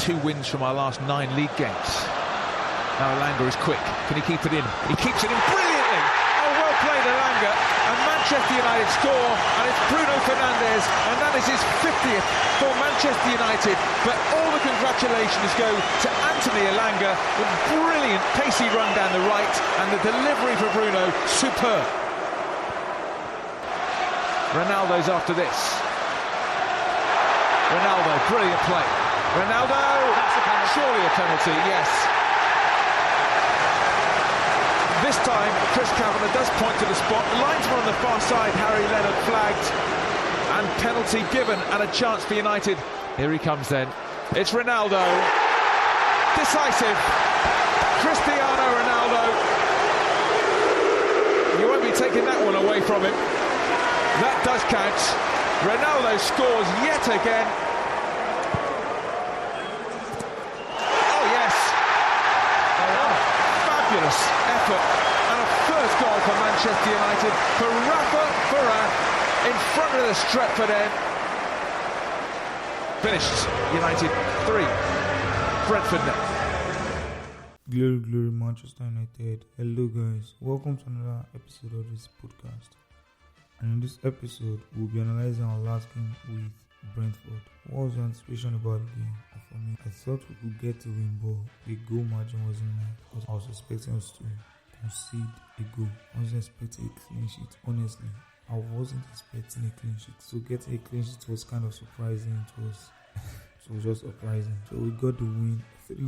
2 wins from our last 9 league games. Now Elanga is quick. Can he keep it in? He keeps it in brilliantly. Oh, well played, Elanga. And Manchester United score, and it's Bruno Fernandes, and that is his 50th for Manchester United. But all the congratulations go to Anthony Elanga with a brilliant pacey run down the right, and the delivery for Bruno, superb. Ronaldo's after this. Ronaldo, brilliant play. Ronaldo, surely a penalty, yes. This time, Chris Kavanagh does point to the spot. The linesman on the far side, Harry Leonard, flagged. And penalty given, and a chance for United. Here he comes then. It's Ronaldo. Decisive. Cristiano Ronaldo. You won't be taking that one away from him. That does count. Ronaldo scores yet again. Oh yes. Fabulous effort, and a first goal for Manchester United for Rafa Varane in front of the Stretford end. Finished. United 3, Brentford now. Glory Manchester United. Hello guys, welcome to another episode of this podcast. And in this episode, we'll be analysing our last game with Brentford. What was your anticipation about the game? And for me, I thought we could get a win, but the goal margin wasn't enough because I was expecting us to concede a goal. I wasn't expecting a clean sheet, honestly. I wasn't expecting a clean sheet. So getting a clean sheet was kind of surprising. It was just surprising. So we got the win 3-0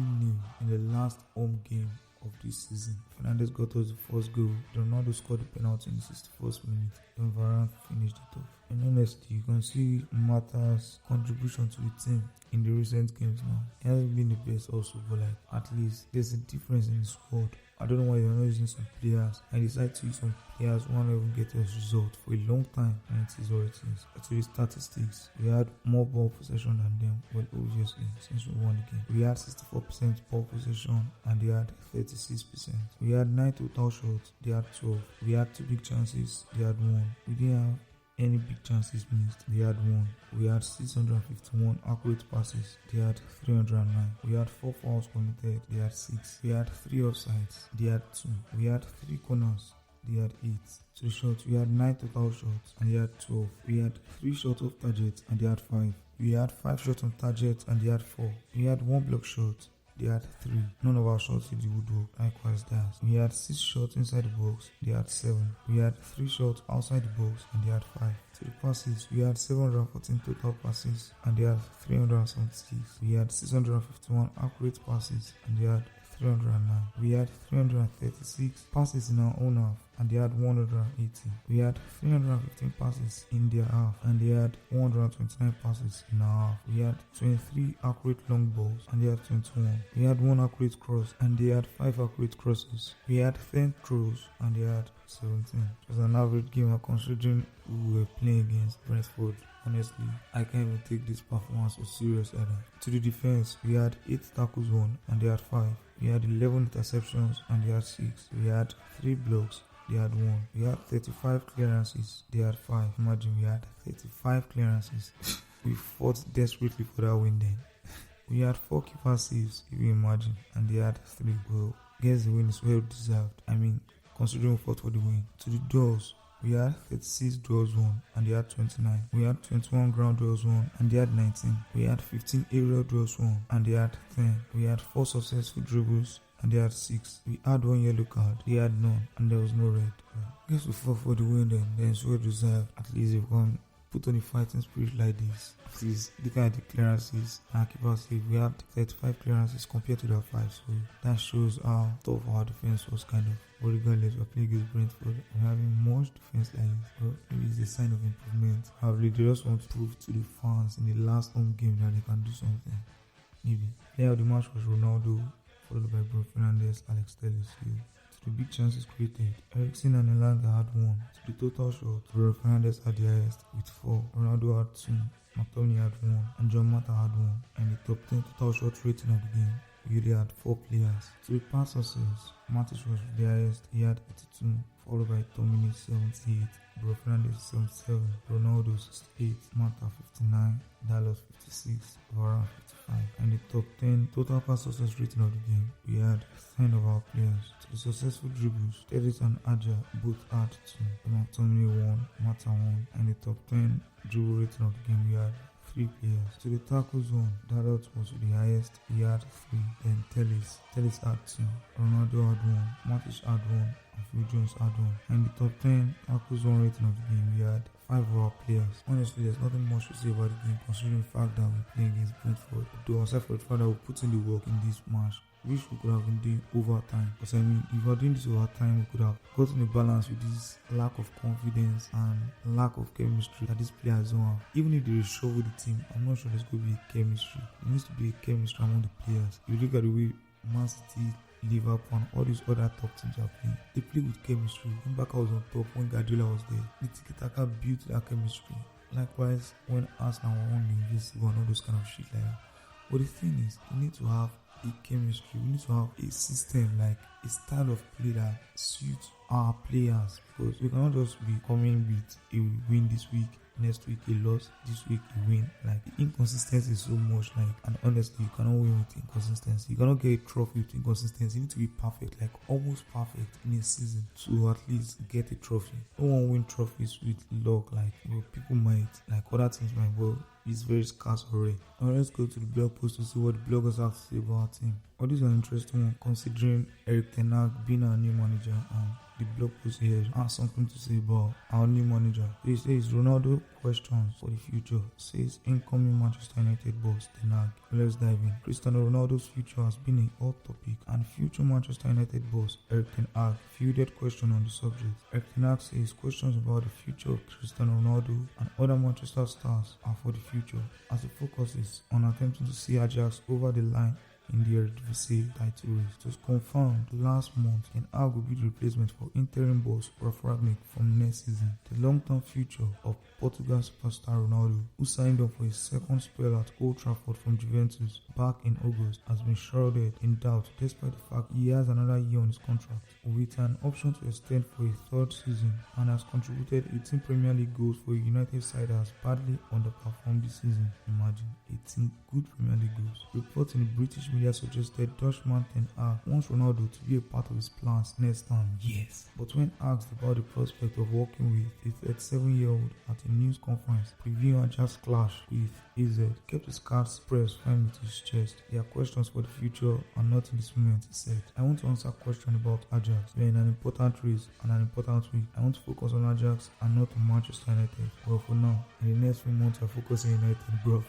in the last home game of this season. Fernandes got us the first goal. Ronaldo scored the penalty in the 61st minute. Then Varane finished it off. And honestly, you can see Mata's contribution to the team in the recent games now. He hasn't been the best also, but like at least there's a difference in the squad. I don't know why they're not using some players. I decided to use some players who won't even get us result for a long time, and it is what it is. To the statistics, we had more ball possession than them. Well, obviously, since we won the game. We had 64% ball possession and they had 36%. We had 9 total shots, they had 12. We had 2 big chances, they had 1. We didn't have any big chances missed, they had 1. We had 651 accurate passes, they had 309. We had 4 fouls committed, they had 6. We had 3 offsides, they had 2. We had 3 corners, they had 8. To the shots, we had 9 total shots and they had 12. We had 3 shots off target and they had 5. We had 5 shots on target and they had 4. We had 1 block shot, they had 3. None of our shots hit the woodwork, likewise theirs. We had 6 shots inside the box, they had 7. We had 3 shots outside the box and they had 5. To the passes, we had 714 total passes and they had 376. We had 651 accurate passes and they had 309. We had 336 passes in our own half and they had 180. We had 315 passes in their half and they had 129 passes in our half. We had 23 accurate long balls and they had 21. We had 1 accurate cross and they had 5 accurate crosses. We had 10 throws and they had 17. It was an average game considering we were playing against Brentford. Honestly, I can't even take this performance so serious either. To the defense, we had 8 tackles won and they had 5. We had 11 interceptions and they had 6. We had 3 blocks, they had 1. We had 35 clearances, they had 5. Imagine we had 35 clearances. We fought desperately for that win then. We had 4 keeper saves, if you imagine, and they had 3. Well, guess the win is well deserved. I mean, considering we fought for the win. To the draws, we had 36 draws won and they had 29. We had 21 ground draws won and they had 19. We had 15 aerial draws won and they had 10. We had 4 successful dribbles and they had 6. We had 1 yellow card, they had none, and there was no red. I guess we fought for the win then it's well deserved. At least if we can put on a fighting spirit like this. At least looking at the clearances and keeper save, we had 35 clearances compared to the 5, so that shows how tough our defense was kind of. But regardless, we're playing against Brentford and having much defense like this. But maybe it's a sign of improvement. Probably they just want to prove to the fans in the last home game that they can do something. Maybe. Player of the match was Ronaldo, followed by Bruno Fernandes, Alex Telles. To the big chances created, Eriksen and Elanga had 1. To the total shots, Bruno Fernandes had the highest with 4. Ronaldo had 2. McTominay had 1. And John Mata had 1. And the top 10 total shot rating of the game, we really had 4 players. To the pass success, Matic was the highest, he had 82, followed by Dominic 78. Bruno Fernandes 77, Ronaldo 68, Mata 59, Dallas 56, Varane 55. And the top 10 total pass success rating of the game, we had 10 of our players. To the successful dribbles, Tedic and Aja both had 2, McTominay 1, Mata 1, and the top 10 dribble rating of the game, we had 3 players. To the tackle zone, Dalot was the highest, he had 3. Then Telles had 2, Ronaldo had 1, Matic had 1, and Phil Jones had 1. And the top 10 tackle zone rating of the game, we had 5 of our players. Honestly, there's nothing much to say about the game considering the fact that we're playing against Brentford. Though aside from the fact that we put in the work in this match, which we could have been doing overtime. Because I mean, if we are doing this overtime, we could have gotten a balance with this lack of confidence and lack of chemistry that these players don't have. Even if they reshuffle the team, I'm not sure there's going to be a chemistry. There needs to be a chemistry among the players. If you look at the way Man City, Liverpool and all these other top teams are playing, they play with chemistry. Mbaka was on top when Guardiola was there. The tiki-taka built that chemistry. Likewise, when Arsenal were on the Invincible and all those kind of shit like that. But the thing is, we need to have a chemistry, we need to have a system, like a style of play that suits our players, because we cannot just be coming with a win this week, next week a loss, this week a win. Like the inconsistency is so much, like, and honestly you cannot win with inconsistency. You cannot get a trophy with inconsistency. You need to be perfect, like almost perfect in a season to at least get a trophy. No one win trophies with luck, like, well, people might, like other teams might, well, it's very scarce already. Now let's go to the blog post to see what the bloggers have to say about our team. All these are interesting one considering Erik ten Hag being our new manager, and the blog post here has something to say about our new manager. It says Ronaldo questions for the future, says incoming Manchester United boss ten Hag. Let's dive in. Cristiano Ronaldo's future has been a hot topic, and future Manchester United boss Erik ten Hag fielded question on the subject. Erik ten Hag says questions about the future of Cristiano Ronaldo and other Manchester stars are for the future, as the focus is on attempting to see Ajax over the line in the Eredivisie title race. It was confirmed last month Ten Hag will be the replacement for interim boss Ralf Rangnick from next season. The long-term future of Portugal superstar Ronaldo, who signed up for his second spell at Old Trafford from Juventus back in August, has been shrouded in doubt despite the fact he has another year on his contract, with an option to extend for a third season, and has contributed 18 Premier League goals for a United side that has badly underperformed this season. Imagine 18 good Premier League goals. Reports in the British media suggested Dutchman Ten Hag wants Ronaldo to be a part of his plans next time. Yes. But when asked about the prospect of working with a 37-year-old at a news conference previewing Ajax's clash with AZ, kept his cards pressed firmly to his chest. There are questions for the future and not in this moment, he said. I want to answer a question about Ajax. We are in an important race and an important week. I want to focus on Ajax and not on Manchester United. Well, for now, in the next few months, I'm focusing on United, bro.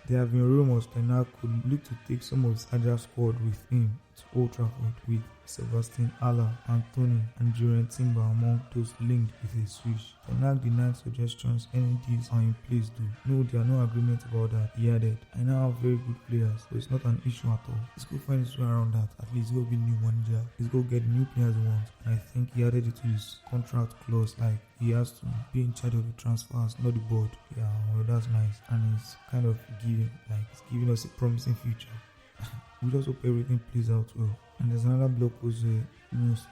There have been rumors Ten Hag could look to take some of his Ajax squad with him to Old Trafford, with Sebastian Haller, Anthony and Jurgen Timber among those linked with a switch. Ten Hag denied suggestions any deals are in place though. No, there are no agreements about that, he added. I now have very good players, so it's not an issue at all. Let's go find his way around that. At least he'll be new manager. Let's go get new players he wants. And I think he added it to his contract clause, like he has to be in charge of the transfers, not the board. Yeah, well, that's nice. And it's kind of giving us a promising future. We just hope everything plays out well. And there's another blog post here,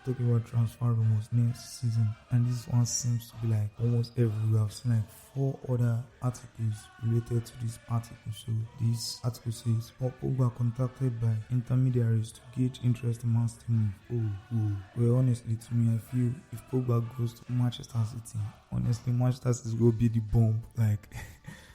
talking about transfer rumors next season. And this one seems to be like almost everywhere. I've seen like 4 other articles related to this article. So this article says Paul Pogba contacted by intermediaries to gauge interest in Man City move. Well, honestly, to me, I feel if Pogba goes to Manchester City, honestly, Manchester City will be the bomb. Like,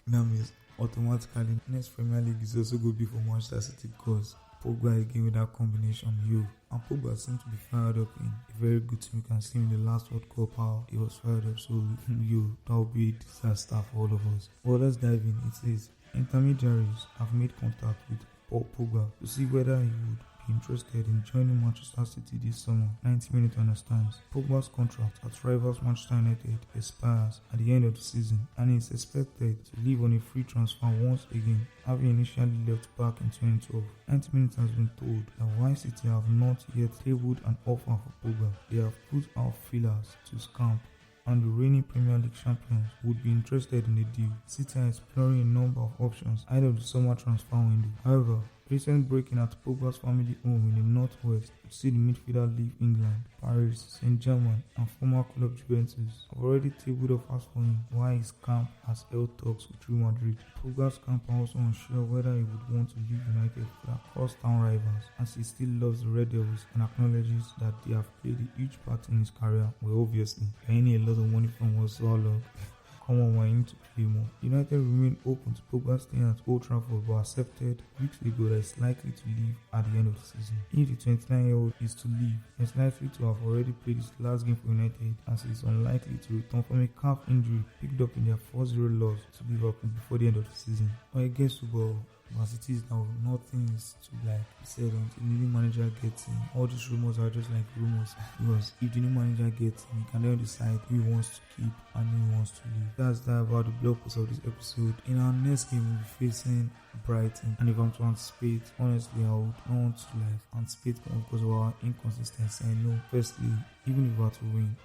that means automatically next Premier League is also going to be for Manchester City, because Pogba again with that combination, and Pogba seems to be fired up in a very good team. You can see in the last World Cup how he was fired up, so that will be a disaster for all of us. Well, let's dive in. It says intermediaries have made contact with Paul Pogba to see whether he would be interested in joining Manchester City this summer. 90 Minutes understands Pogba's contract at rivals Manchester United expires at the end of the season, and he is expected to leave on a free transfer once again, having initially left back in 2012. 90 Minutes has been told that while City have not yet tabled an offer for Pogba, they have put out feelers to scamp, and the reigning Premier League champions would be interested in the deal. City are exploring a number of options ahead of the summer transfer window. However, Recent breaking at Pogba's family home in the northwest to see the midfielder leave England, Paris, Saint-Germain and former club Juventus have already tabled offers for him while his camp has held talks with Real Madrid. Pogba's camp are also unsure whether he would want to leave United for their crosstown rivals, as he still loves the Red Devils and acknowledges that they have played a huge part in his career. Well, obviously, earning a lot of money from Oswald. Come on, we're into Ggmu. United remain open to Pogba staying at Old Trafford but accepted weeks ago that he's likely to leave at the end of the season. If the 29-year-old is to leave, he's likely to have already played his last game for United, as he's unlikely to return from a calf injury picked up in their 4-0 loss to Liverpool before the end of the season. But against football, as it is now, nothing is to be said until the new manager gets in. All these rumors are just like rumors, because if the new manager gets in, he can then decide who he wants to keep and who he wants to leave. That's that about the blog post of this episode. In our next game, we'll be facing Brighton, and if I'm to anticipate, honestly, I would not want to anticipate because of our inconsistency. I know, firstly, even if we were to win,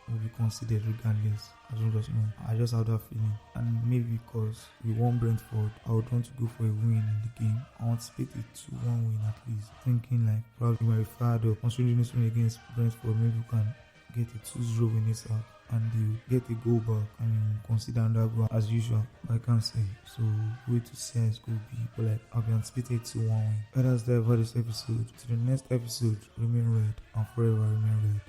we'll be considered regardless. I don't just know. I just have that feeling. And maybe because we won Brentford, I would want to go for a win in the game. I anticipate a 2-1 win at least. Thinking probably we might be fired up. Considering this win against Brentford, maybe we can get a 2-0 win this up and they get a goal back. Consider that goal as usual. But I can't say. So wait to see how it's going to be. But I'll be anticipating 2-1 win. But that's that for this episode. To the next episode, remain red and forever remain red.